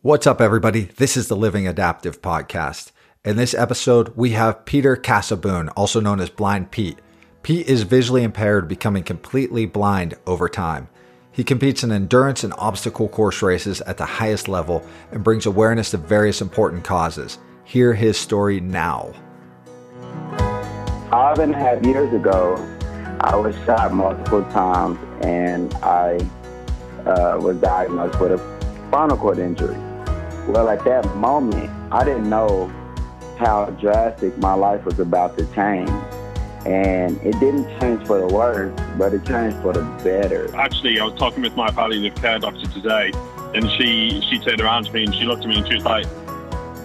What's up, everybody? This is the Living Adaptive podcast. In this episode, we have Peter Cossaboon, also known as Blind Pete. Pete is visually impaired, becoming completely blind over time. He competes in endurance and obstacle course races at the highest level and brings awareness to various important causes. Hear his story now. 5.5 years ago, I was shot multiple times and I was diagnosed with a spinal cord injury. Well, at that moment, I didn't know how drastic my life was about to change. And it didn't change for the worse, but it changed for the better. Actually, I was talking with my palliative care doctor today, and she turned around to me and she looked at me and she was like,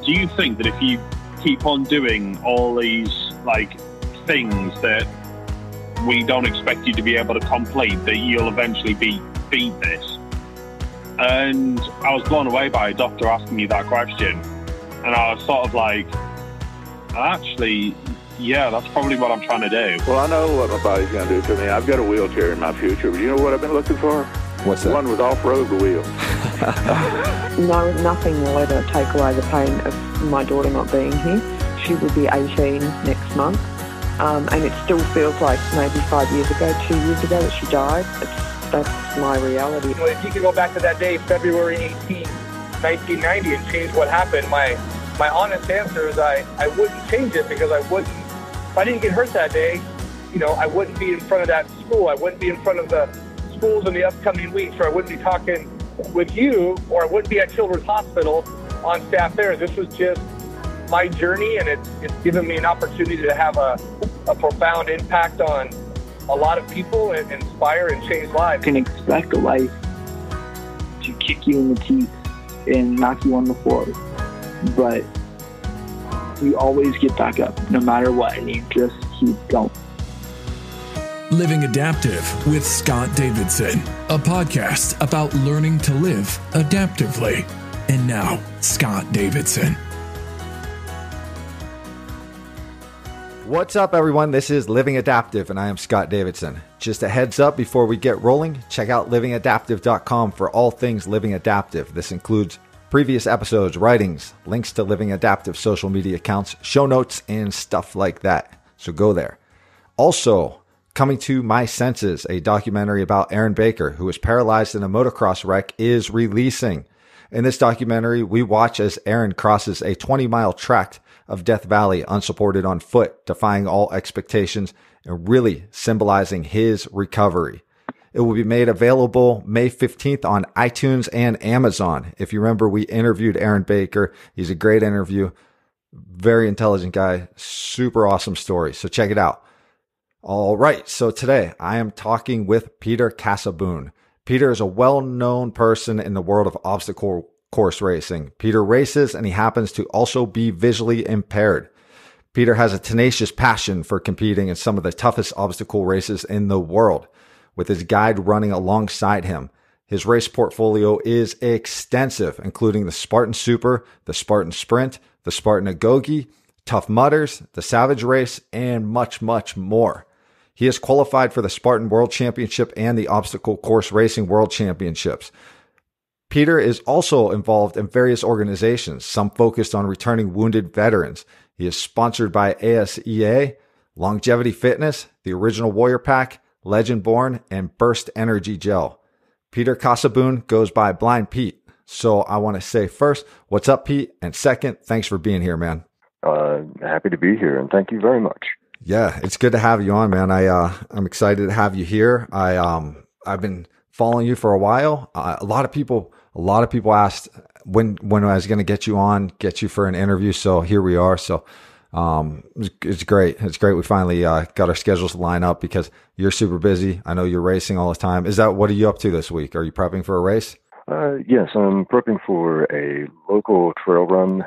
do you think that if you keep on doing all these, things that we don't expect you to be able to complete, that you'll eventually beat this? And I was blown away by a doctor asking me that question. And I was sort of like, actually, yeah, that's probably what I'm trying to do. Well, I know what my body's going to do to me. I've got a wheelchair in my future. But you know what I've been looking for? What's that? One with off-road wheels. No, nothing will ever take away the pain of my daughter not being here. She will be 18 next month. And it still feels like maybe 5 years ago, 2 years ago that she died. That's my reality. You know, if you could go back to that day, February 18, 1990, and change what happened, my honest answer is I wouldn't change it, because if I didn't get hurt that day, I wouldn't be in front of that school. I wouldn't be in front of the schools in the upcoming weeks, or I wouldn't be talking with you, or I wouldn't be at Children's Hospital on staff there. This was just my journey, and it's given me an opportunity to have a profound impact on a lot of people and inspire and change lives. You can expect a life to kick you in the teeth and knock you on the floor, but you always get back up no matter what, and you just keep going. Living Adaptive with Scott Davidson, a podcast about learning to live adaptively. And now, Scott Davidson. What's up, everyone? This is Living Adaptive, and I am Scott Davidson. Just a heads up before we get rolling, check out livingadaptive.com for all things Living Adaptive. This includes previous episodes, writings, links to Living Adaptive social media accounts, show notes, and stuff like that. So go there. Also, coming to My Senses, a documentary about Aaron Baker, who was paralyzed in a motocross wreck, is releasing. In this documentary, we watch as Aaron crosses a 20-mile tract of Death Valley unsupported on foot, defying all expectations and really symbolizing his recovery. It will be made available May 15th on iTunes and Amazon. If you remember, we interviewed Aaron Baker. He's a great interview. Very intelligent guy. Super awesome story. So check it out. All right. So today I am talking with Peter Cossaboon. Peter is a well-known person in the world of obstacle course racing. Peter races, and he happens to also be visually impaired. Peter has a tenacious passion for competing in some of the toughest obstacle races in the world, with his guide running alongside him. His race portfolio is extensive, including the Spartan Super, the Spartan Sprint, the Spartan Agoge, Tough Mudders, the Savage Race, and much, much more. He is qualified for the Spartan World Championship and the Obstacle Course Racing World Championships. Peter is also involved in various organizations, some focused on returning wounded veterans. He is sponsored by ASEA, Longevity Fitness, the Original Warrior Pack, Legend Born, and Burst Energy Gel. Peter Cossaboon goes by Blind Pete. So I want to say first, what's up, Pete? And second, thanks for being here, man. Happy to be here, and thank you very much. Yeah, it's good to have you on, man. I'm excited to have you here. I've been following you for a while. A lot of people asked when I was going to get you for an interview. So here we are. So, it's great. It's great. We finally, got our schedules to line up because you're super busy. I know you're racing all the time. What are you up to this week? Are you prepping for a race? Yes, I'm prepping for a local trail run.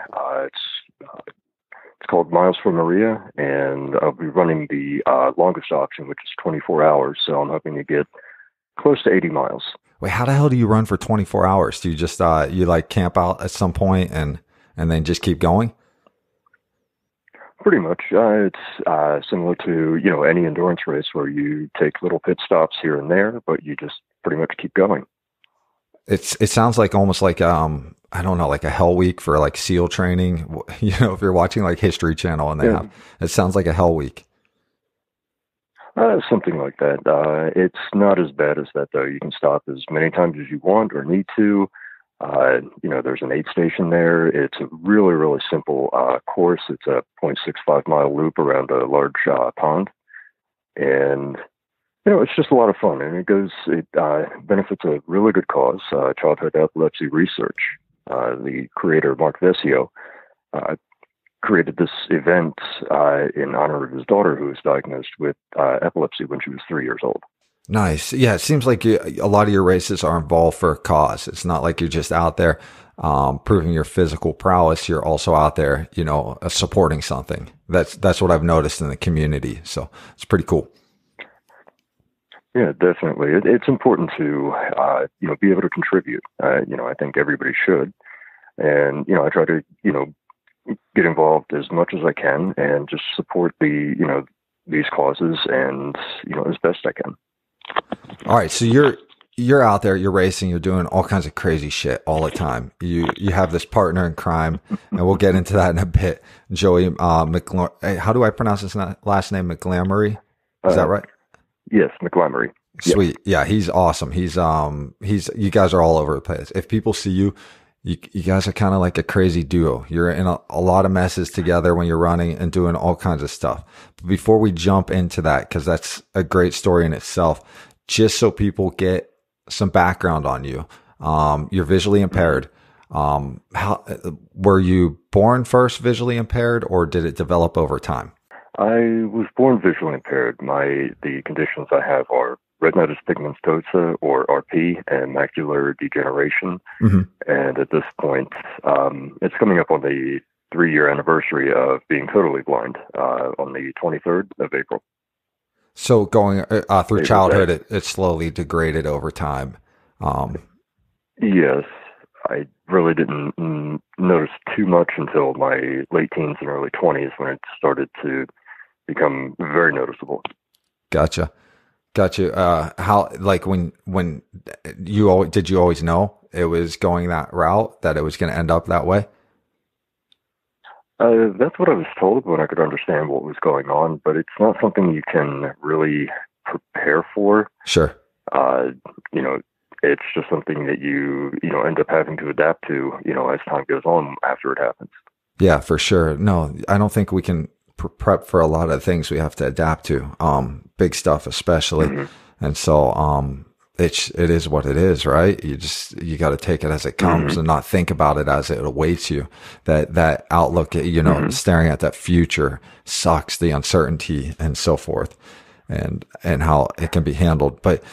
It's called Miles for Maria, and I'll be running the longest option, which is 24 hours. So I'm hoping to get close to 80 miles. Wait, how the hell do you run for 24 hours? Do you just, camp out at some point and then just keep going? Pretty much. It's similar to, any endurance race where you take little pit stops here and there, but you just pretty much keep going. it sounds like almost like I don't know, like a hell week for like SEAL training. If you're watching like History Channel and they have, it sounds like a hell week. Something like that. It's not as bad as that though. You can stop as many times as you want or need to. There's an aid station there. It's a really, really simple course. It's a 0.65 mile loop around a large pond. And, it's just a lot of fun. And it benefits a really good cause, childhood epilepsy research. The creator, Mark Vesio, created this event in honor of his daughter who was diagnosed with epilepsy when she was 3 years old. Nice. Yeah, it seems like a lot of your races are involved for a cause. It's not like you're just out there proving your physical prowess. You're also out there, supporting something. That's what I've noticed in the community. So it's pretty cool. Yeah, definitely. It's important to be able to contribute. I think everybody should, and I try to get involved as much as I can and just support these causes and as best I can. All right, so you're out there, you're racing, you're doing all kinds of crazy shit all the time. You have this partner in crime, and we'll get into that in a bit. Joey how do I pronounce his last name? McGlamory? Is that right? Yes, McGlamory. Sweet. Yeah, he's awesome. He's you guys are all over the place. If people see you guys are kind of like a crazy duo. You're in a lot of messes together when you're running and doing all kinds of stuff. But before we jump into that, because that's a great story in itself, just so people get some background on you, you're visually impaired. How were you born first visually impaired, or did it develop over time? I was born visually impaired. The conditions I have are retinitis pigmentosa, or RP, and macular degeneration. Mm-hmm. And at this point, it's coming up on the 3-year anniversary of being totally blind on the 23rd of April. So going through childhood, it slowly degraded over time. Yes, I really didn't notice too much until my late teens and early 20s when it started to become very noticeable. Gotcha. How, like when did you always know it was going that route, that it was going to end up that way? That's what I was told when I could understand what was going on, but it's not something you can really prepare for. Sure. It's just something that you end up having to adapt to, as time goes on after it happens. Yeah, for sure. No, I don't think we can prep for a lot of things we have to adapt to, big stuff especially. Mm-hmm. And so it is what it is, right? You got to take it as it comes, mm-hmm. and not think about it as it awaits you. That outlook, mm-hmm. staring at that future sucks, the uncertainty and so forth, and how it can be handled. But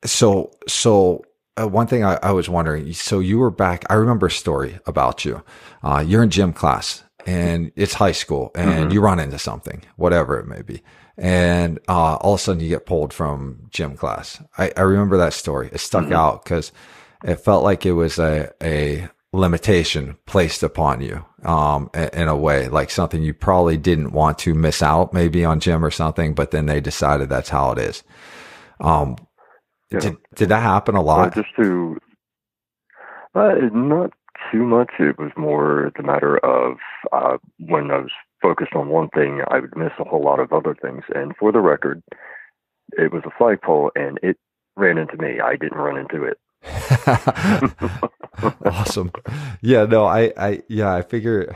so one thing I was wondering, so you were back, I remember a story about you. You're in gym class, and it's high school, and mm-hmm. you run into something, whatever it may be. And all of a sudden you get pulled from gym class. I remember that story. It stuck mm-hmm. out because it felt like it was a limitation placed upon you in a way, like something you probably didn't want to miss out maybe on gym or something, but then they decided that's how it is. Did that happen a lot? Not too much. It was more the matter of when I was focused on one thing, I would miss a whole lot of other things. And for the record, it was a flagpole, and it ran into me. I didn't run into it. Awesome. Yeah, no, I figure,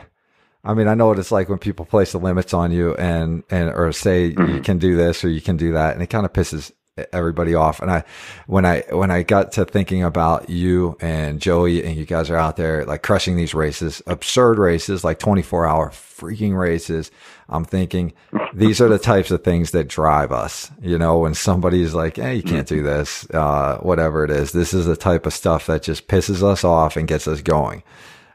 I mean, I know what it's like when people place the limits on you and or say mm-hmm. you can do this or you can do that, and it kind of pisses everybody off. And when I got to thinking about you and Joey, and you guys are out there like crushing these races, absurd races, like 24-hour freaking races, I'm thinking these are the types of things that drive us, when somebody's like, hey, you can't do this, whatever it is. This is the type of stuff that just pisses us off and gets us going.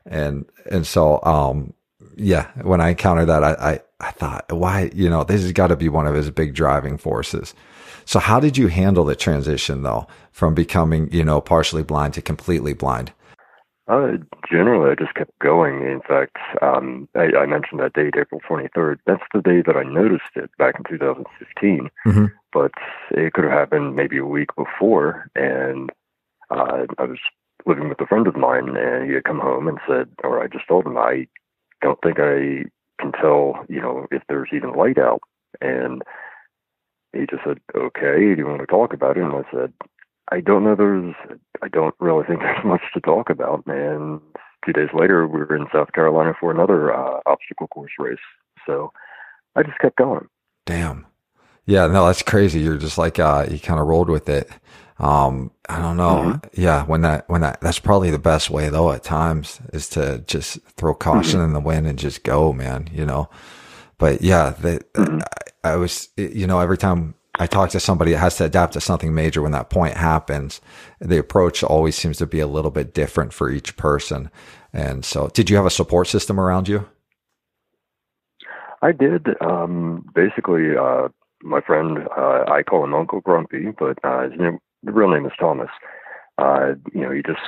And so, yeah, when I encountered that, I thought, why, this has got to be one of his big driving forces. So how did you handle the transition though, from becoming, partially blind to completely blind? Generally, I just kept going. In fact, I mentioned that date, April 23rd. That's the day that I noticed it back in 2015. Mm-hmm. But it could have happened maybe a week before, and I was living with a friend of mine, and he had come home and said, or I just told him, I don't think I can tell, if there's even light out. And he just said, okay, do you want to talk about it? And I said, I don't really think there's much to talk about. And 2 days later, we were in South Carolina for another obstacle course race. So I just kept going. Damn. Yeah, no, that's crazy. You're just like, you kind of rolled with it. I don't know. Mm-hmm. Yeah. When that's probably the best way though at times is to just throw caution in the wind and just go, man, but yeah, I was, every time I talk to somebody that has to adapt to something major, when that point happens, the approach always seems to be a little bit different for each person. And so did you have a support system around you? I did. Basically, my friend, I call him Uncle Grumpy, but the real name is Thomas. He just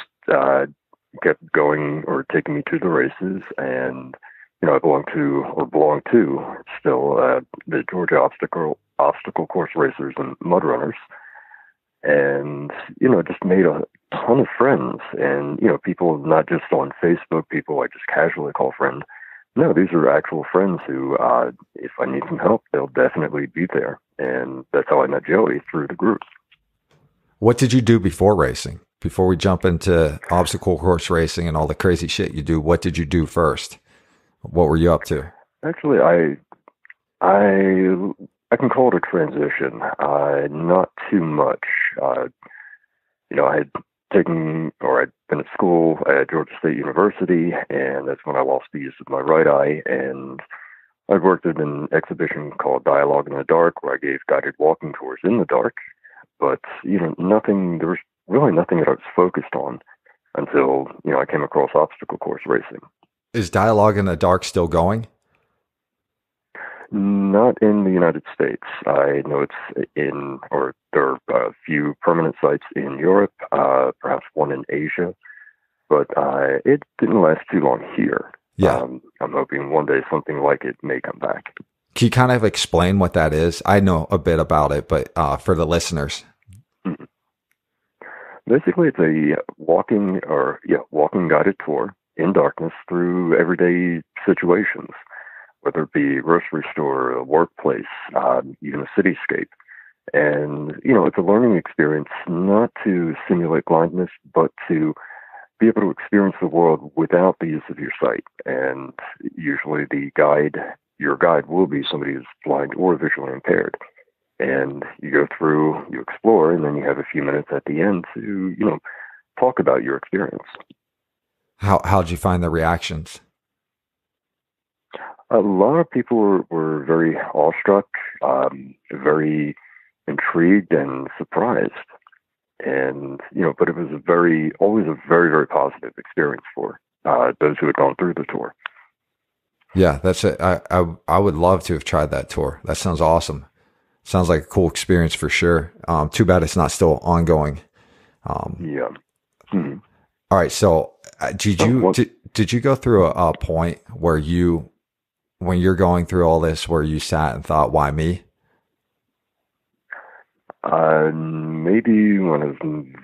kept going or taking me to the races, and I belong to still the Georgia obstacle course racers and mud runners, and just made a ton of friends, and people not just on Facebook, people I just casually call friend. No, these are actual friends who, if I need some help, they'll definitely be there. And that's how I met Joey, through the group. What did you do before racing? Before we jump into obstacle course racing and all the crazy shit you do, what did you do first? What were you up to? Actually, I can call it a transition. Not too much. I had I'd been at school at Georgia State University, and that's when I lost the use of my right eye. And I'd worked at an exhibition called Dialogue in the Dark, where I gave guided walking tours in the dark. But, there was really nothing that I was focused on until, I came across obstacle course racing. Is Dialogue in the Dark still going? Not in the United States. I know it's there are a few permanent sites in Europe, perhaps one in Asia, but it didn't last too long here. Yeah. I'm hoping one day something like it may come back. Can you kind of explain what that is? I know a bit about it, but for the listeners. Mm-hmm. Basically, it's a walking guided tour in darkness through everyday situations, whether it be a grocery store, a workplace, even a cityscape. And, it's a learning experience not to simulate blindness, but to be able to experience the world without the use of your sight. And usually your guide will be somebody who's blind or visually impaired. And you go through, you explore, and then you have a few minutes at the end to, talk about your experience. How'd you find the reactions? A lot of people were very awestruck, very intrigued and surprised. And, but it was always a very, very positive experience for those who had gone through the tour. Yeah, that's it. I would love to have tried that tour. That sounds awesome. Sounds like a cool experience for sure. Too bad it's not still ongoing. Yeah. Mm-hmm. All right. So did you go through a point where when you're going through all this, where you sat and thought, why me? Maybe when I was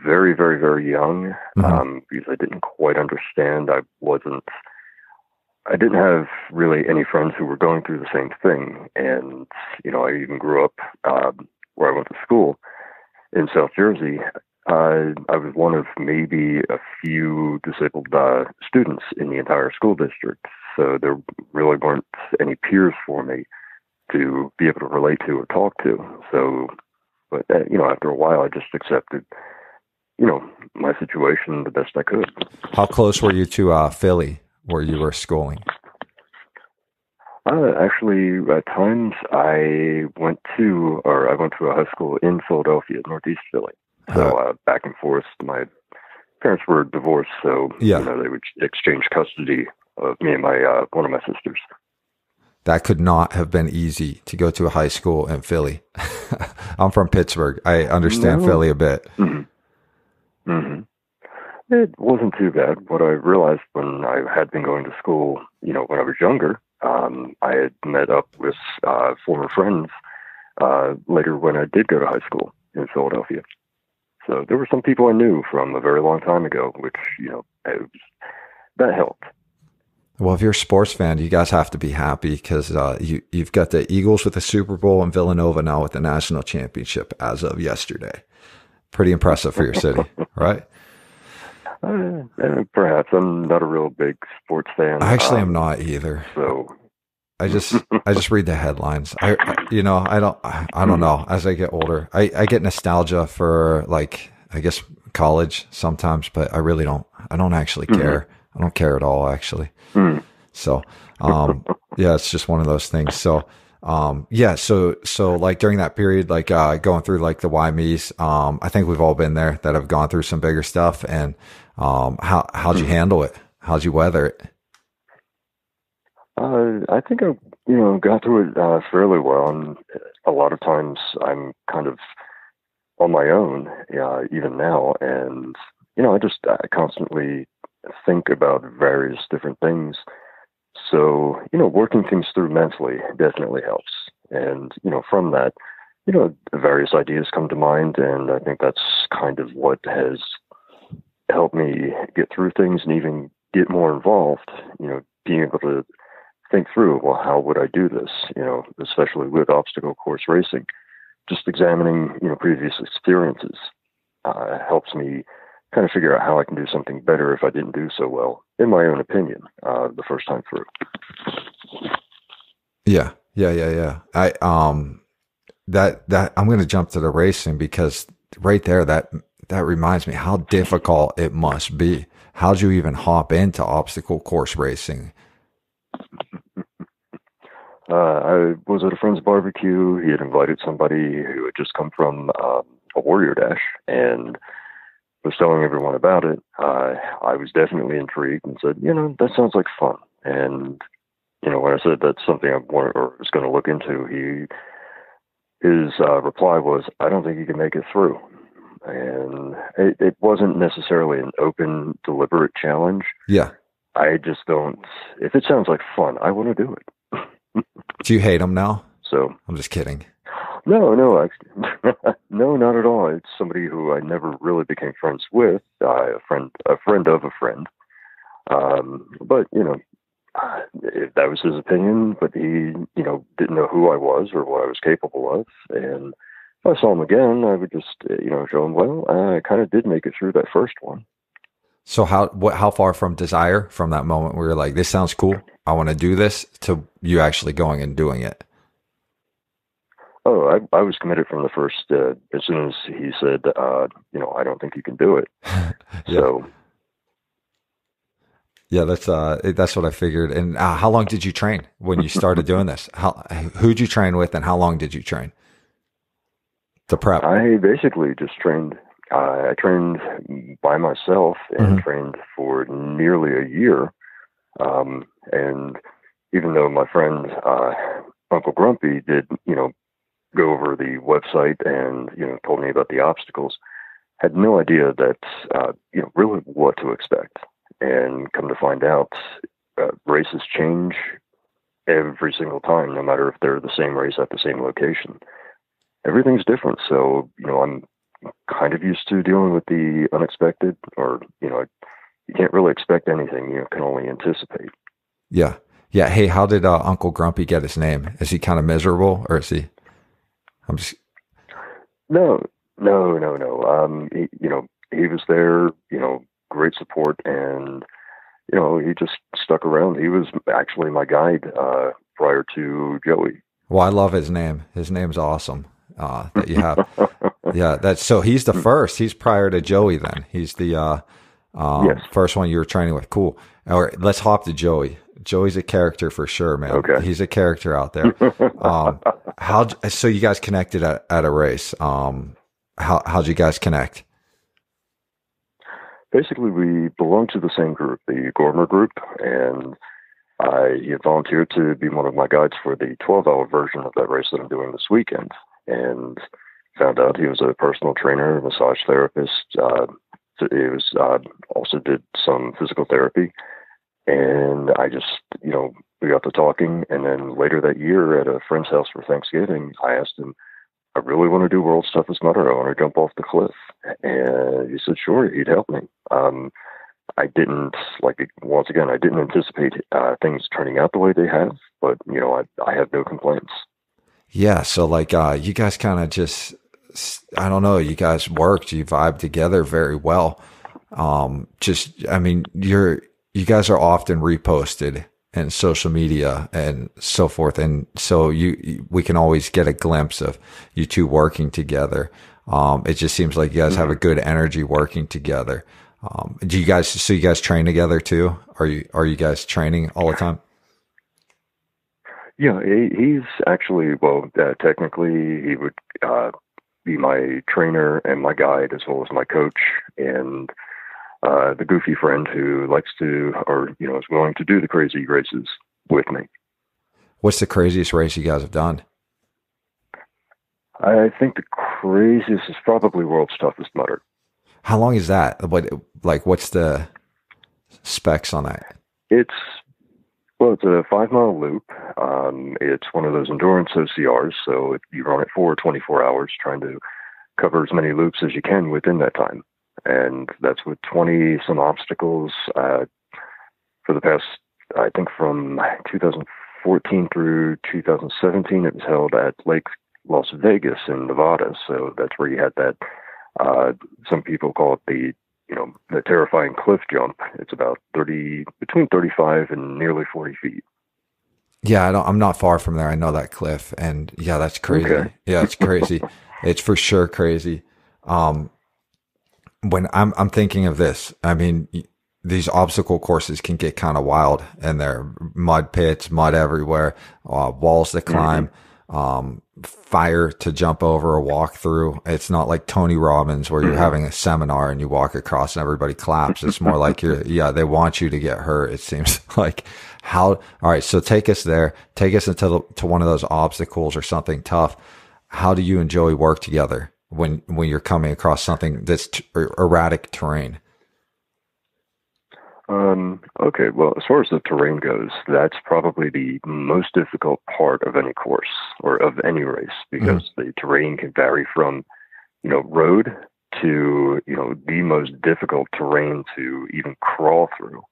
very, very, very young, because I didn't quite understand. I didn't have really any friends who were going through the same thing. And, I even grew up, where I went to school in South Jersey. I was one of maybe a few disabled students in the entire school district. So there really weren't any peers for me to be able to relate to or talk to. So, but, after a while, I just accepted, my situation the best I could. How close were you to Philly, where you were schooling? Actually, at times I went to a high school in Philadelphia, Northeast Philly. So back and forth. My parents were divorced, so yeah. They would exchange custody of me and one of my sisters. That could not have been easy to go to a high school in Philly. I'm from Pittsburgh. I understand Philly a bit. Mm-hmm. Mm-hmm. It wasn't too bad. What I realized when I had been going to school, when I was younger, I had met up with former friends later when I did go to high school in Philadelphia. So there were some people I knew from a very long time ago, which, that helped. Well, if you're a sports fan, you guys have to be happy because you've got the Eagles with the Super Bowl and Villanova now with the national championship as of yesterday. Pretty impressive for your city, right? Perhaps. I'm not a real big sports fan. Actually, I'm not either. So I just read the headlines. I don't know. As I get older, I get nostalgia for, like, I guess college sometimes, but I really don't. I don't actually care. I don't care at all, actually. So, yeah, it's just one of those things. So, so like during that period, like, going through like the why me's, I think we've all been there that have gone through some bigger stuff. And, how'd you handle it? How'd you weather it? I think I, got through it, fairly well. And a lot of times I'm kind of on my own, even now. And, I constantly think about various different things. So, working things through mentally definitely helps. And, from that, various ideas come to mind. And I think that's kind of what has helped me get through things and even get more involved, being able to think through, well, how would I do this? Especially with obstacle course racing, just examining, previous experiences, helps me kind of figure out how I can do something better if I didn't do so well, in my own opinion, the first time through. Yeah. I, that I'm going to jump to the racing because right there, that reminds me how difficult it must be. How'd you even hop into obstacle course racing? I was at a friend's barbecue. He had invited somebody who had just come from a Warrior Dash and was telling everyone about it. I was definitely intrigued and said, that sounds like fun. And, when I said that's something I wanted or was going to look into, his reply was, I don't think you can make it through. And it wasn't necessarily an open, deliberate challenge. Yeah. I just don't, if it sounds like fun, I want to do it. Do you hate him now? So I'm just kidding. No, no, not at all. It's somebody who I never really became friends with, a friend of a friend. But, that was his opinion, but he, didn't know who I was or what I was capable of. And if I saw him again, I would just, show him, well, I kind of did make it through that first one. So how far from desire, from that moment where you're like, this sounds cool, I want to do this, to you actually going and doing it? Oh, I was committed from the first, as soon as he said, I don't think you can do it. Yeah. So. Yeah, that's what I figured. And how long did you train when you started doing this? Who'd you train with and how long did you train to prep? I basically just trained. I trained by myself and trained for nearly a year. And even though my friend, Uncle Grumpy did, go over the website and, told me about the obstacles, had no idea that, really what to expect. And come to find out, races change every single time, no matter if they're the same race at the same location. Everything's different. So, I'm kind of used to dealing with the unexpected, or, you can't really expect anything. You can only anticipate. Yeah. Yeah. Hey, how did Uncle Grumpy get his name? Is he kind of miserable, or is he? No. He was there, great support, and, he just stuck around. He was actually my guide prior to Joey. Well, I love his name. His name's awesome that you have. Yeah, so he's the first. He's prior to Joey then. He's the yes. First one you were training with. Cool. All right, let's hop to Joey. Joey's a character for sure, man. Okay. He's a character out there. So you guys connected at a race. How'd you guys connect? Basically, we belonged to the same group, the Gormer group, and he had volunteered to be one of my guides for the 12-hour version of that race that I'm doing this weekend, and found out he was a personal trainer, a massage therapist. He was also did some physical therapy, and I just, we got to talking, and then later that year at a friend's house for Thanksgiving, I asked him, I really want to do World's Toughest Mudder. I want to jump off the cliff. And he said, sure, he'd help me. I didn't, once again, I didn't anticipate things turning out the way they have, but, I have no complaints. Yeah. So you guys kind of just, I don't know, you guys worked, you vibed together very well. You guys are often reposted in social media and so forth. And so we can always get a glimpse of you two working together. It just seems like you guys have a good energy working together. So you guys train together too? Are you guys training all the time? Yeah, he's actually, technically he would, be my trainer and my guide as well as my coach and, the goofy friend who likes to, or, is willing to do the crazy races with me. What's the craziest race you guys have done? I think the craziest is probably World's Toughest Mudder. How long is that? What's the specs on that? It's a 5-mile loop. It's one of those endurance OCRs. So you run it for 24 hours, trying to cover as many loops as you can within that time. And that's with 20 some obstacles, for the past, I think from 2014 through 2017, it was held at Lake Las Vegas in Nevada. So that's where you had that, some people call it the terrifying cliff jump. It's about between 35 and nearly 40 feet. Yeah, I'm not far from there. I know that cliff, and yeah, that's crazy. Okay. Yeah, it's crazy. It's for sure crazy. When I'm thinking of this, I mean, these obstacle courses can get kind of wild, and there are mud pits, mud everywhere, walls to climb, fire to jump over or walk through. It's not like Tony Robbins where you're having a seminar and you walk across and everybody claps. It's more like they want you to get hurt. It seems like all right. So take us there, take us to one of those obstacles or something tough. How do you enjoy work together when you're coming across something that's erratic terrain? Okay, well, as far as the terrain goes, that's probably the most difficult part of any course or of any race, because the terrain can vary from, road to, the most difficult terrain to even crawl through.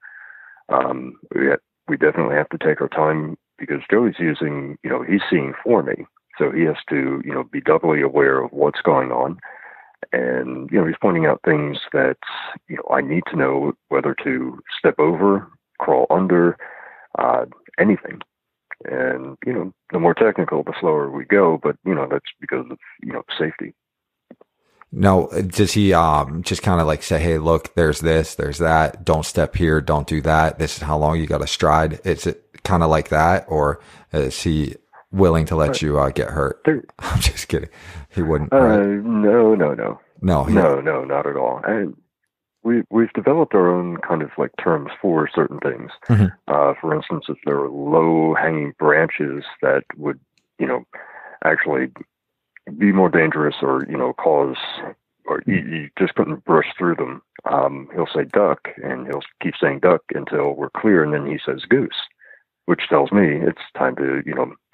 We definitely have to take our time because Joey's using, he's seeing for me. So he has to, be doubly aware of what's going on. And, he's pointing out things that, I need to know whether to step over, crawl under, anything. And, the more technical, the slower we go. But, that's because of, safety. No, does he just kind of say, hey, look, there's this, there's that. Don't step here. Don't do that. This is how long you got to stride. Is it kind of like that? Or is he willing to let you get hurt? I'm just kidding. He wouldn't. Right? No, not at all. And we've developed our own kind of terms for certain things. For instance, if there are low hanging branches that would, actually be more dangerous or, cause, or you just couldn't brush through them. He'll say duck, and he'll keep saying duck until we're clear. And then he says goose, which tells me it's time to,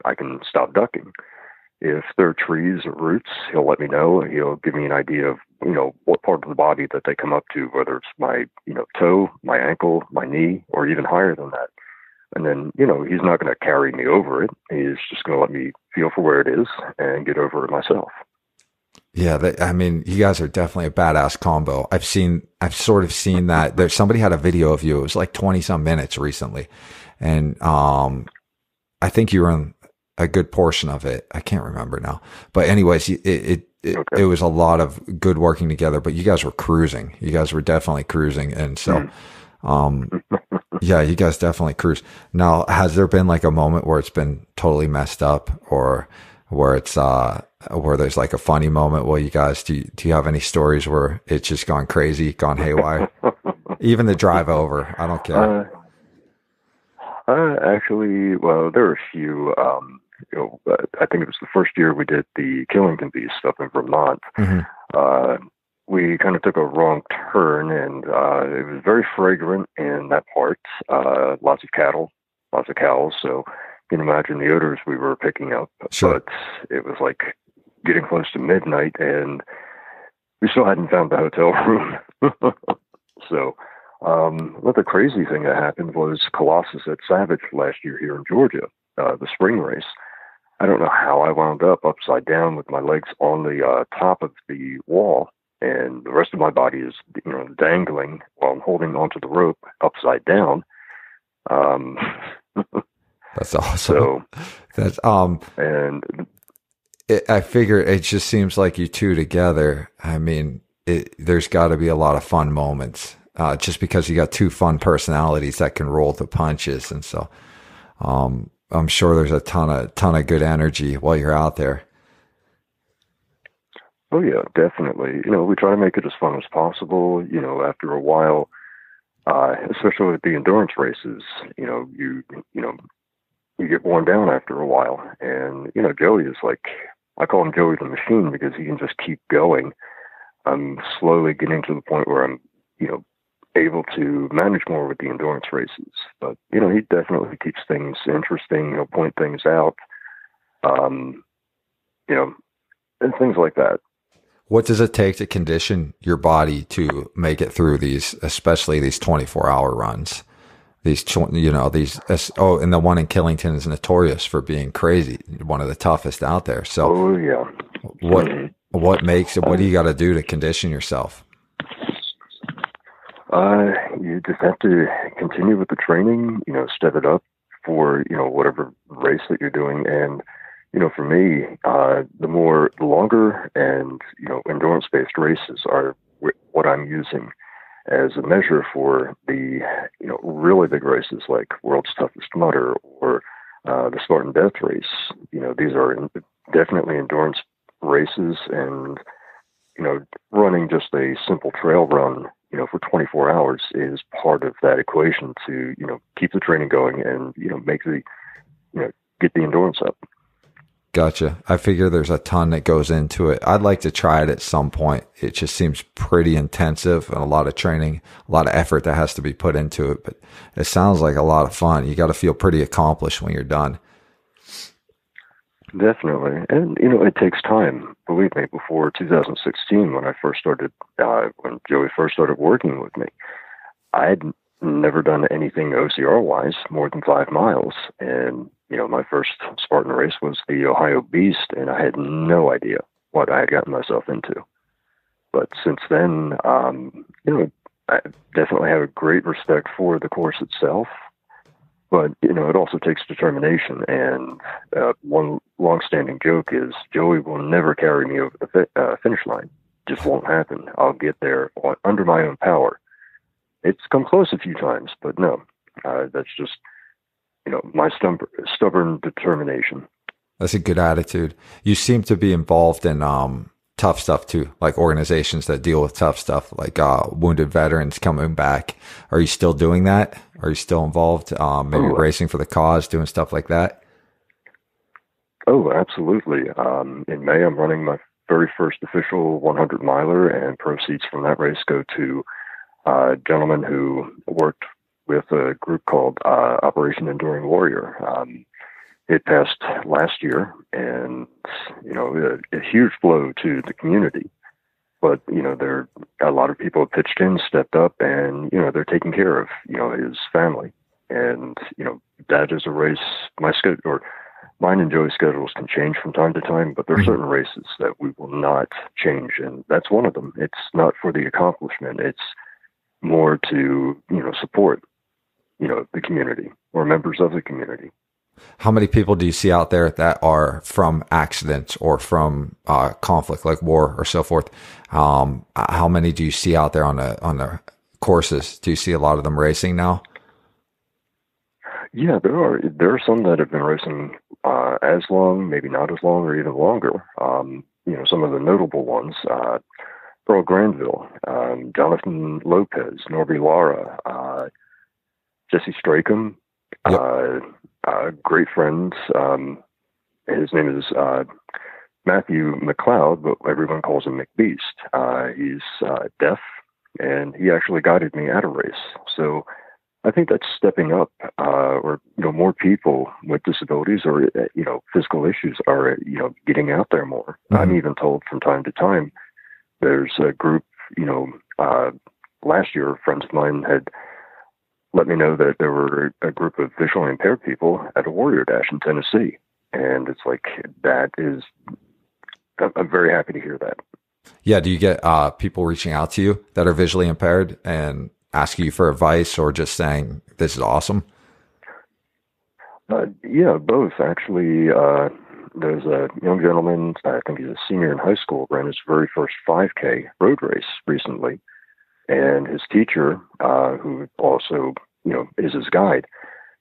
I can stop ducking. If there are trees or roots, he'll let me know. He'll give me an idea of, what part of the body that they come up to, whether it's my, toe, my ankle, my knee, or even higher than that. And then, he's not going to carry me over it. He's just going to let me feel for where it is and get over it myself. Yeah. You guys are definitely a badass combo. I've sort of seen that. There's somebody had a video of you. It was 20 some minutes recently. And, I think you were in a good portion of it. I can't remember now, but anyways, it was a lot of good working together, but you guys were cruising. You guys were definitely cruising. And so, yeah, you guys definitely cruise. Now, has there been a moment where it's been totally messed up, or where it's, where there's a funny moment? Well, you guys, do you have any stories where it's just gone crazy, gone haywire? Even the drive over, I don't care. Actually, well, there are a few. I think it was the first year we did the Killington Beast up in Vermont. We kind of took a wrong turn, and it was very fragrant in that part. Lots of cattle, lots of cows. So you can imagine the odors we were picking up. Sure. But it was getting close to midnight, and we still hadn't found the hotel room. So, but the crazy thing that happened was Colossus at Savage last year here in Georgia, the spring race. I don't know how I wound up upside down with my legs on the top of the wall, and the rest of my body is, dangling while I'm holding onto the rope upside down. That's awesome. So, that's and I figure it just seems like you two together. I mean, there's got to be a lot of fun moments, just because you got two fun personalities that can roll the punches, and so I'm sure there's a ton of good energy while you're out there. Oh yeah, definitely. We try to make it as fun as possible. After a while, especially with the endurance races, you get worn down after a while. And Joey is like, I call him Joey the Machine because he can just keep going. I'm slowly getting to the point where I'm, able to manage more with the endurance races. But, he definitely keeps things interesting, point things out, and things like that. What does it take to condition your body to make it through these, especially these 24-hour runs? And the one in Killington is notorious for being crazy, one of the toughest out there. So, oh yeah. What do you got to do to condition yourself? You just have to continue with the training, step it up for, whatever race that you're doing. And, for me, the longer and, endurance-based races are what I'm using as a measure for the, really big races like World's Toughest Mudder or the Spartan Death Race. These are definitely endurance races, and, running just a simple trail run, for 24 hours is part of that equation to, keep the training going and, make the, get the endurance up. Gotcha. I figure there's a ton that goes into it. I'd like to try it at some point. It just seems pretty intensive and a lot of training, a lot of effort that has to be put into it, but it sounds like a lot of fun. You got to feel pretty accomplished when you're done. Definitely. And, it takes time. Believe me, before 2016, when I first started, when Joey first started working with me, I had never done anything OCR-wise more than 5 miles. And, my first Spartan race was the Ohio Beast, and I had no idea what I had gotten myself into. But since then, I definitely have a great respect for the course itself. But, it also takes determination. And one long-standing joke is Joey will never carry me over the finish line. Just won't happen. I'll get there under my own power. It's come close a few times, but no, that's just, my stubborn determination. That's a good attitude. You seem to be involved in tough stuff too, like organizations that deal with tough stuff, like wounded veterans coming back. Are you still doing that? Are you still involved? Maybe racing for the cause, doing stuff like that? Oh, absolutely. In May, I'm running my very first official 100 miler, and proceeds from that race go to a gentleman who worked with a group called Operation Enduring Warrior. It passed last year, and, a huge blow to the community. But, there a lot of people have pitched in, stepped up, and, they're taking care of, his family. And, that is a race, mine and Joey's schedules can change from time to time, but there are certain races that we will not change. And that's one of them. It's not for the accomplishment. It's more to, support, the community or members of the community. How many people do you see out there that are from accidents or from conflict, like war or so forth? How many do you see out there on the courses? Do you see a lot of them racing now? Yeah, there are some that have been racing as long, maybe not as long, or even longer. Some of the notable ones: Earl Granville, Jonathan Lopez, Norby Lara, Jesse Stracom. Yep. Great friends. His name is Matthew McLeod, but everyone calls him McBeast. He's deaf, and he actually guided me at a race. So I think that's stepping up, or, more people with disabilities or, physical issues are, getting out there more. Mm-hmm. I'm even told from time to time, there's a group, last year, friends of mine had let me know that there were a group of visually impaired people at a Warrior Dash in Tennessee. And it's like, I'm very happy to hear that. Yeah. Do you get people reaching out to you that are visually impaired and asking you for advice or just saying, this is awesome? Yeah, both. Actually, there's a young gentleman, I think he's a senior in high school, ran his very first 5K road race recently. And his teacher, who also, is his guide,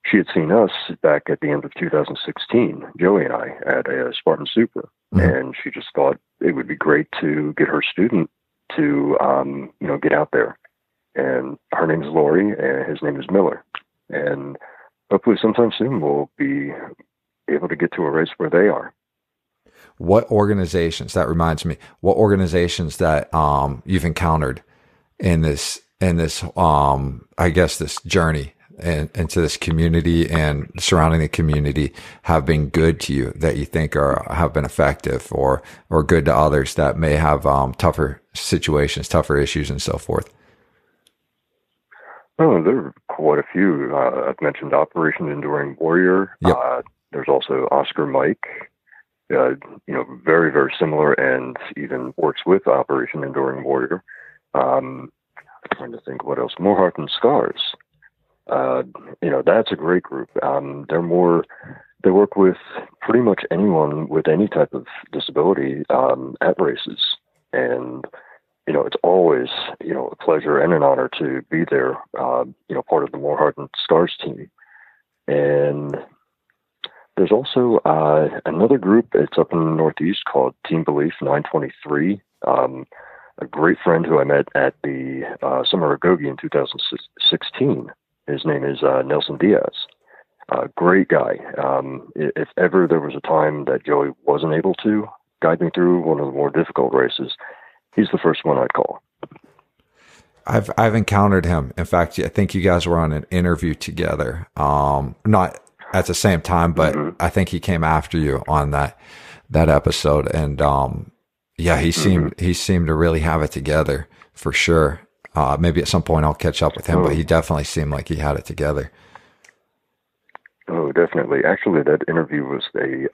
she had seen us back at the end of 2016, Joey and I, at a Spartan Super. Mm-hmm. And she just thought it would be great to get her student to, get out there. And her name is Lori, and his name is Miller. And hopefully sometime soon we'll be able to get to a race where they are. What organizations, that reminds me, what organizations that you've encountered in this I guess this journey and into this community and surrounding the community have been good to you, that you think have been effective or good to others that may have tougher situations, tougher issues, and so forth? Oh, there are quite a few. I've mentioned Operation Enduring Warrior. Yep. There's also Oscar Mike, very, very similar and even works with Operation Enduring Warrior. I'm trying to think what else. More Heart and Scars. That's a great group. They work with pretty much anyone with any type of disability at races. And, it's always, a pleasure and an honor to be there, part of the More Heart and Scars team. And there's also another group. It's up in the Northeast called Team Belief 923. A great friend who I met at the Summer Agoge in 2016. His name is Nelson Diaz. Great guy. If ever there was a time that Joey wasn't able to guide me through one of the more difficult races, he's the first one I'd call. I've encountered him. In fact, I think you guys were on an interview together. Not at the same time, but mm-hmm. I think he came after you on that episode. And he seemed to really have it together for sure. Maybe at some point I'll catch up with him, but he definitely seemed like he had it together. Oh, definitely. Actually, that interview was the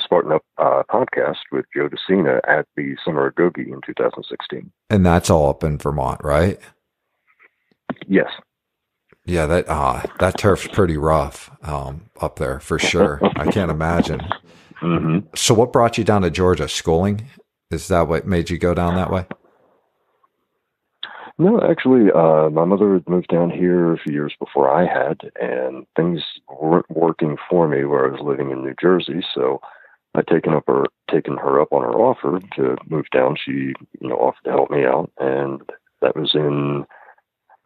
Spartan Up podcast with Joe DeCina at the Summer Agoge in 2016. And that's all up in Vermont, right? Yes. Yeah, that turf's pretty rough up there for sure. I can't imagine. Mm-hmm. So what brought you down to Georgia? Schooling? Is that what made you go down that way? No, actually, my mother had moved down here a few years before I had, and things weren't working for me where I was living in New Jersey. So I'd taken her up on her offer to move down. She, offered to help me out, and that was in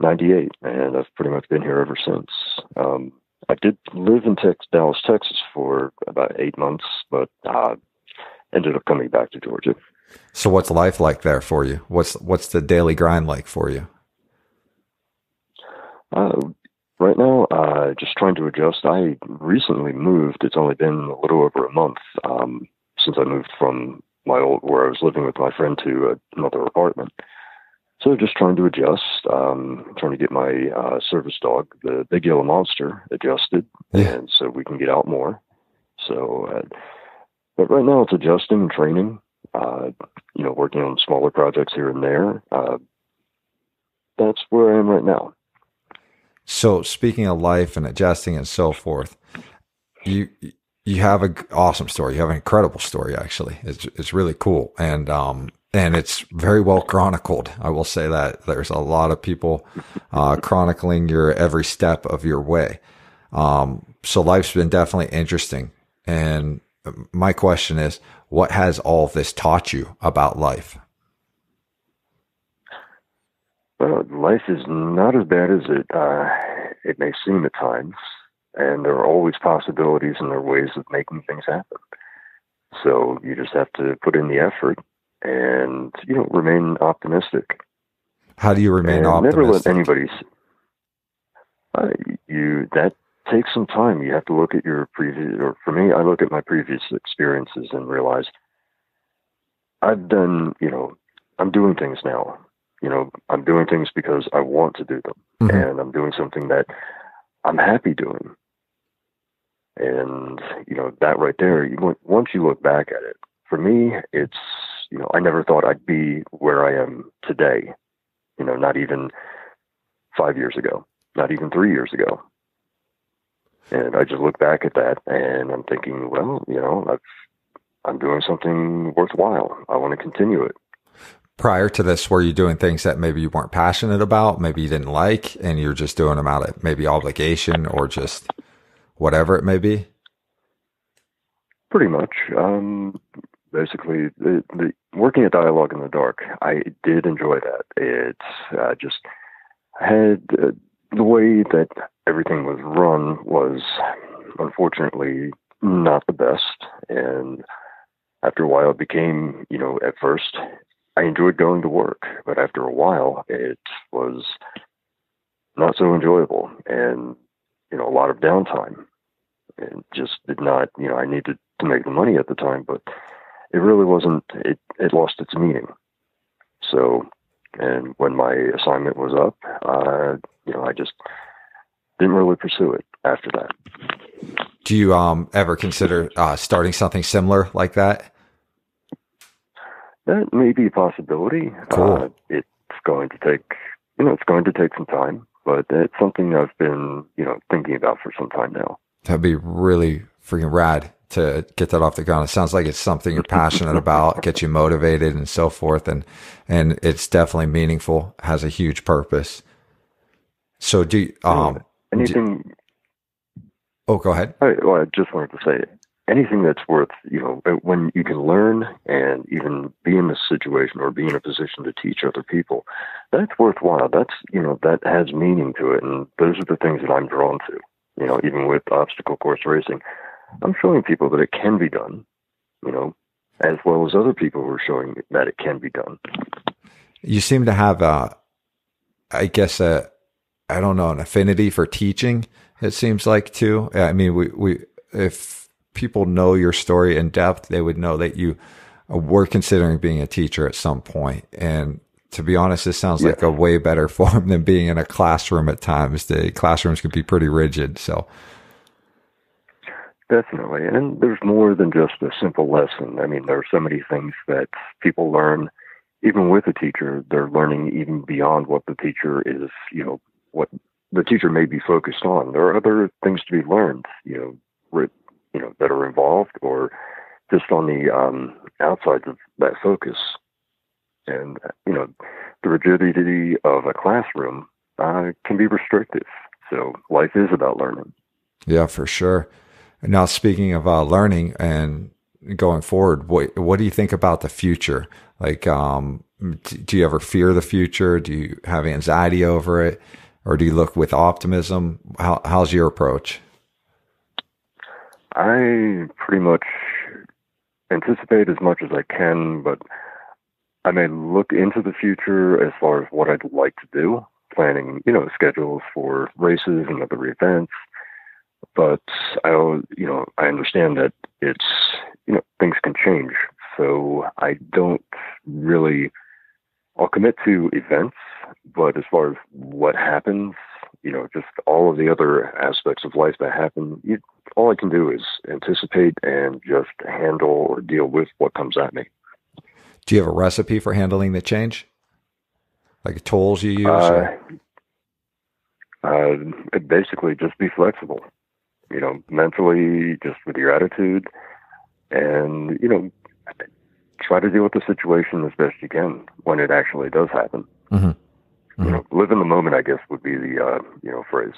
'98, and I've pretty much been here ever since. I did live in Dallas, Texas for about 8 months, but ended up coming back to Georgia. So what's life like there for you? What's the daily grind like for you? Right now, just trying to adjust. I recently moved. It's only been a little over a month since I moved from where I was living with my friend to another apartment. So just trying to adjust, trying to get my service dog, the Big Yellow Monster, adjusted, and so we can get out more. So, but right now it's adjusting and training. Working on smaller projects here and there. That's where I am right now. So speaking of life and adjusting and so forth, you have an awesome story. You have an incredible story, actually. It's really cool. And it's very well chronicled. I will say that there's a lot of people, chronicling your every step of your way. So life's been definitely interesting. And my question is, what has all of this taught you about life? Well, life is not as bad as it may seem at times, and there are always possibilities and there are ways of making things happen. So you just have to put in the effort and remain optimistic. How do you remain optimistic? Never let anybody. That takes some time. You have to look at your previous, or for me, I look at my previous experiences and realize I'm doing things now. I'm doing things because I want to do them, and I'm doing something that I'm happy doing. And, that right there, once you look back at it, for me, it's, I never thought I'd be where I am today, not even 5 years ago, not even 3 years ago. And I just look back at that and I'm thinking, well, I'm doing something worthwhile. I want to continue it. Prior to this, were you doing things that maybe you weren't passionate about, maybe you didn't like, and you're just doing them out of maybe obligation or just whatever it may be? Pretty much. Basically, the working at Dialogue in the Dark, I did enjoy that. It just had the way that everything was run was unfortunately not the best. And after a while, it became, at first, I enjoyed going to work, but after a while, it was not so enjoyable and, a lot of downtime. And just did not, I needed to make the money at the time, but it really wasn't, it lost its meaning. So, and when my assignment was up, I just didn't really pursue it after that. Do you ever consider starting something similar like that? That may be a possibility. Cool. It's going to take some time, but it's something I've been, thinking about for some time now. That'd be really freaking rad to get that off the ground. It sounds like it's something you're passionate about, gets you motivated and so forth. And it's definitely meaningful, has a huge purpose. So do you, anything? Go ahead. I just wanted to say anything that's worth, when you can learn and even be in a situation or be in a position to teach other people, that's worthwhile. That's, that has meaning to it. And those are the things that I'm drawn to, even with obstacle course racing. I'm showing people that it can be done, as well as other people who are showing that it can be done. You seem to have, I guess, an affinity for teaching, it seems like, too. I mean, we if people know your story in depth, they would know that you were considering being a teacher at some point. And to be honest, this sounds like a way better form than being in a classroom at times. The classrooms can be pretty rigid, so. Definitely. And there's more than just a simple lesson. I mean, there are so many things that people learn, even with a teacher. They're learning even beyond what the teacher is, what the teacher may be focused on. There are other things to be learned, that are involved or just on the outside of that focus. And, the rigidity of a classroom can be restrictive. So life is about learning. Yeah, for sure. Now, speaking of learning and going forward, what do you think about the future? Like, do you ever fear the future? Do you have anxiety over it? Or do you look with optimism? How's your approach? I pretty much anticipate as much as I can, but I may look into the future as far as what I'd like to do, planning, schedules for races and other events. But I understand that it's, things can change. So I don't really, I'll commit to events, but as far as what happens, just all of the other aspects of life that happen, all I can do is anticipate and just handle or deal with what comes at me. Do you have a recipe for handling the change? Like tools you use? Basically just be flexible. Mentally, just with your attitude, and, try to deal with the situation as best you can when it actually does happen. Live in the moment, I guess, would be the, phrase.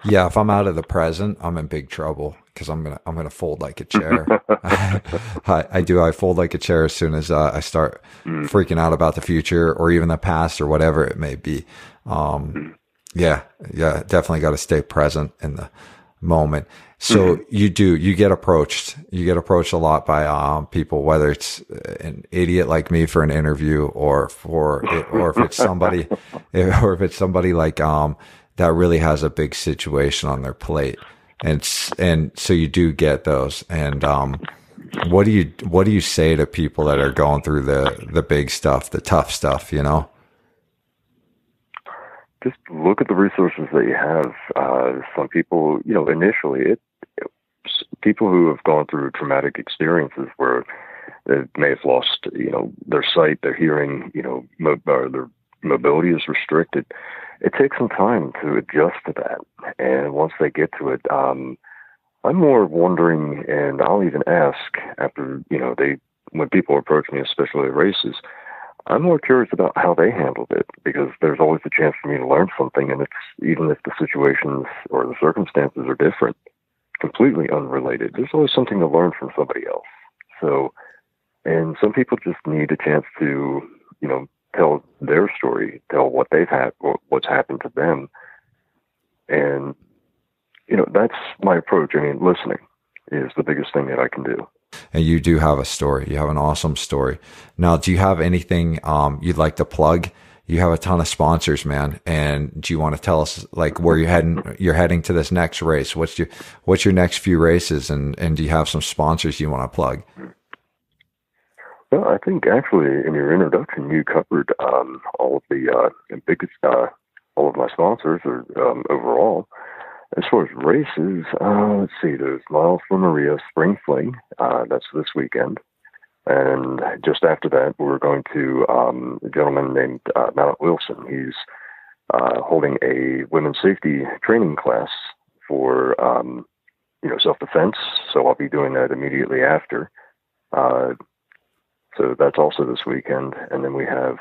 Yeah. If I'm out of the present, I'm in big trouble because I'm going to fold like a chair. I fold like a chair as soon as I start freaking out about the future or even the past or whatever it may be. Yeah, definitely got to stay present in the moment. So you get approached a lot by people, whether it's an idiot like me for an interview or if it's somebody like that really has a big situation on their plate. And so you do get those. And, what do you say to people that are going through the big stuff, the tough stuff, you know? Just look at the resources that you have. Some people, you know, initially, people who have gone through traumatic experiences where they may have lost, you know, their sight, their hearing, you know, or their mobility is restricted. It takes some time to adjust to that. And once they get to it, I'm more wondering, and I'll even ask after, you know, when people approach me, especially at races, I'm more curious about how they handled it, because there's always a chance for me to learn something. And it's, even if the situations or the circumstances are different, completely unrelated, there's always something to learn from somebody else. So, and some people just need a chance to, you know, tell their story, tell what they've had, what's happened to them. And, you know, that's my approach. I mean, listening is the biggest thing that I can do. And you do have a story. You have an awesome story. Now, do you have anything you'd like to plug? You have a ton of sponsors, man. And do you want to tell us like where you're heading? You're heading to this next race. What's your next few races? And do you have some sponsors you want to plug? Well, I think actually in your introduction, you covered all of the biggest, all of my sponsors or overall. As far as races, let's see, there's Miles for Maria Spring Fling. That's this weekend. And just after that, we're going to a gentleman named Mallet Wilson. He's holding a women's safety training class for, you know, self-defense. So I'll be doing that immediately after. So that's also this weekend. And then we have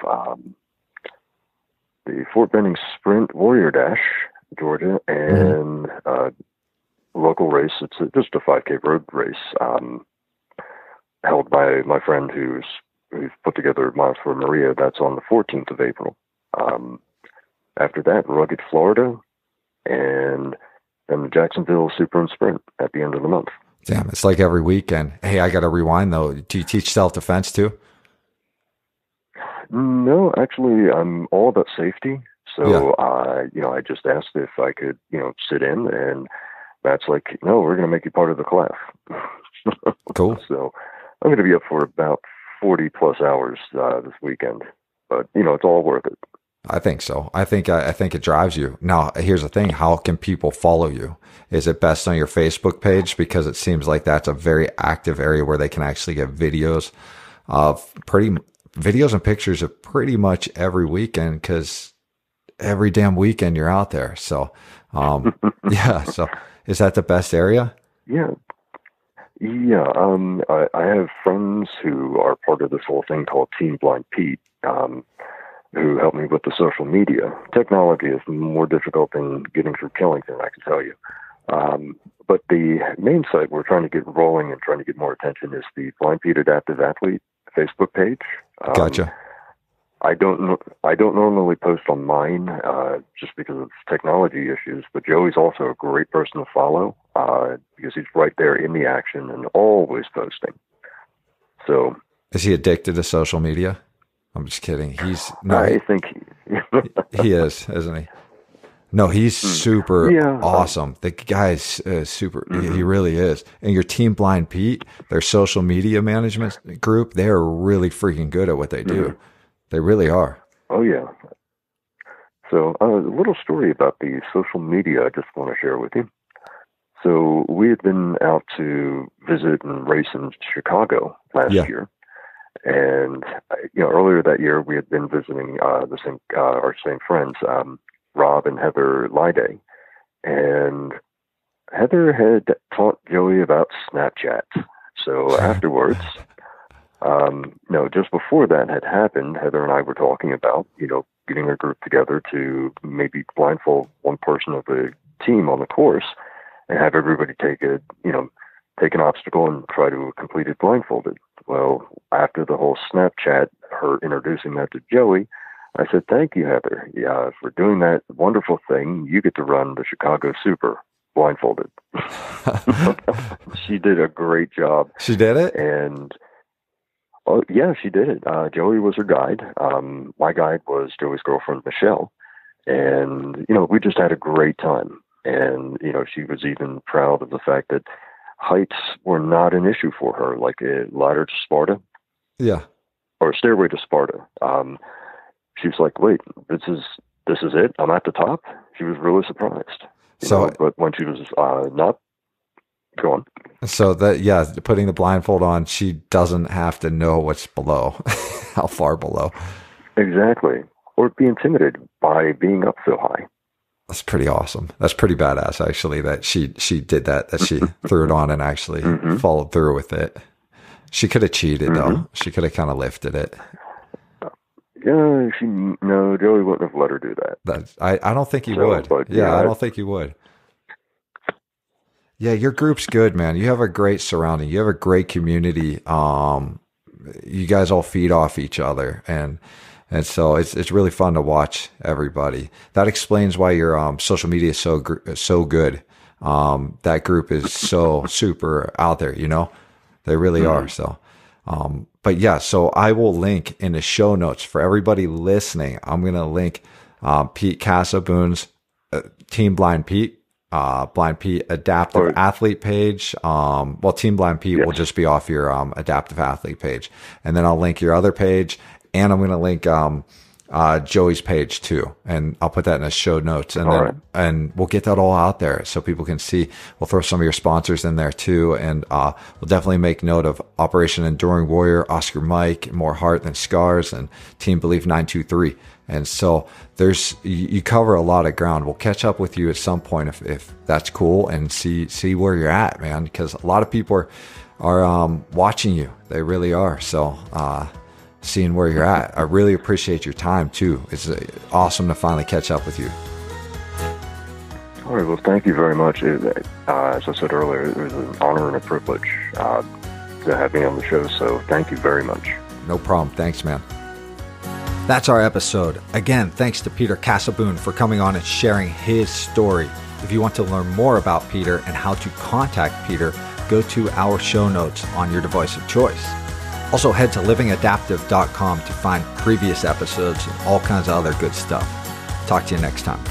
the Fort Benning Sprint Warrior Dash, Georgia, and local race. It's just a 5K road race held by my friend who's put together Miles for Maria. That's on the 14th of April. After that, Rugged, Florida, and then the Jacksonville Super and Sprint at the end of the month. Damn, it's like every weekend. Hey, I got to rewind though. Do you teach self-defense too? No, actually, I'm all about safety. So, you know, I just asked if I could, you know, sit in, and Matt's like, no, we're going to make you part of the class. Cool. So I'm going to be up for about 40 plus hours this weekend, but you know, it's all worth it. I think so. I think it drives you. Now, here's the thing. How can people follow you? Is it best on your Facebook page? Because it seems like that's a very active area where they can actually get videos and pictures of pretty much every weekend, because every damn weekend you're out there. So, yeah. So is that the best area? Yeah. Yeah. I have friends who are part of this whole thing called Team Blind Pete, who help me with the social media. Technology is more difficult than getting through Killington, I can tell you. But the main site we're trying to get rolling and trying to get more attention is the Blind Pete Adaptive Athlete Facebook page. Gotcha. I don't normally post on mine just because of technology issues, but Joey's also a great person to follow because he's right there in the action and always posting. So, is he addicted to social media? I'm just kidding. I think he is, isn't he? No, he's super awesome. The guy's super. He really is. And your Team Blind Pete, their social media management group, they're really freaking good at what they do. Mm-hmm. They really are. Oh, yeah. So a little story about the social media I just want to share with you. So we had been out to visit and race in Chicago last year. And, you know, earlier that year, we had been visiting our same friends, Rob and Heather Lyday. And Heather had taught Joey about Snapchat. So afterwards... no, just before that had happened, Heather and I were talking about, you know, getting a group together to maybe blindfold one person of the team on the course and have everybody take an obstacle and try to complete it blindfolded. Well, after the whole Snapchat, her introducing that to Joey, I said, thank you, Heather, for doing that wonderful thing. You get to run the Chicago Super blindfolded. She did a great job. She did it? And... oh, yeah, she did it. Joey was her guide. My guide was Joey's girlfriend, Michelle. And, we just had a great time. And, she was even proud of the fact that heights were not an issue for her, like a ladder to Sparta. Yeah. Or a stairway to Sparta. She was like, wait, this is it? I'm at the top? She was really surprised. But when she was not, go on. So putting the blindfold on, she doesn't have to know what's below, how far below. Exactly. Or be intimidated by being up so high. That's pretty awesome. That's pretty badass, actually, that she did that she threw it on and actually followed through with it. She could have cheated, though. She could have kind of lifted it. Yeah, Joey wouldn't have let her do that. I don't think he would. But, I don't think he would. Yeah, your group's good, man. You have a great surrounding. You have a great community. You guys all feed off each other, and so it's really fun to watch everybody. That explains why your social media is so good. That group is so super out there. They really are. So, but yeah. So I will link in the show notes for everybody listening. I'm gonna link Pete Cossaboon's Team Blind Pete. Blind Pete Adaptive Athlete page. Team Blind Pete will just be off your Adaptive Athlete page, and then I'll link your other page, and I'm going to link Joey's page too, and I'll put that in the show notes, and and we'll get that all out there so people can see. We'll throw some of your sponsors in there too, and we'll definitely make note of Operation Enduring Warrior, Oscar Mike, More Heart Than Scars, and Team Belief 923. And so you cover a lot of ground. We'll catch up with you at some point if that's cool, and see where you're at, man, because a lot of people are watching you. They really are. So seeing where you're at, I really appreciate your time too. It's awesome to finally catch up with you. All right. Well, thank you very much. As I said earlier, it was an honor and a privilege to have me on the show. So thank you very much. No problem. Thanks, man. That's our episode. Again, thanks to Peter Cossaboon for coming on and sharing his story. If you want to learn more about Peter and how to contact Peter, go to our show notes on your device of choice. Also, head to livingadaptive.com to find previous episodes and all kinds of other good stuff. Talk to you next time.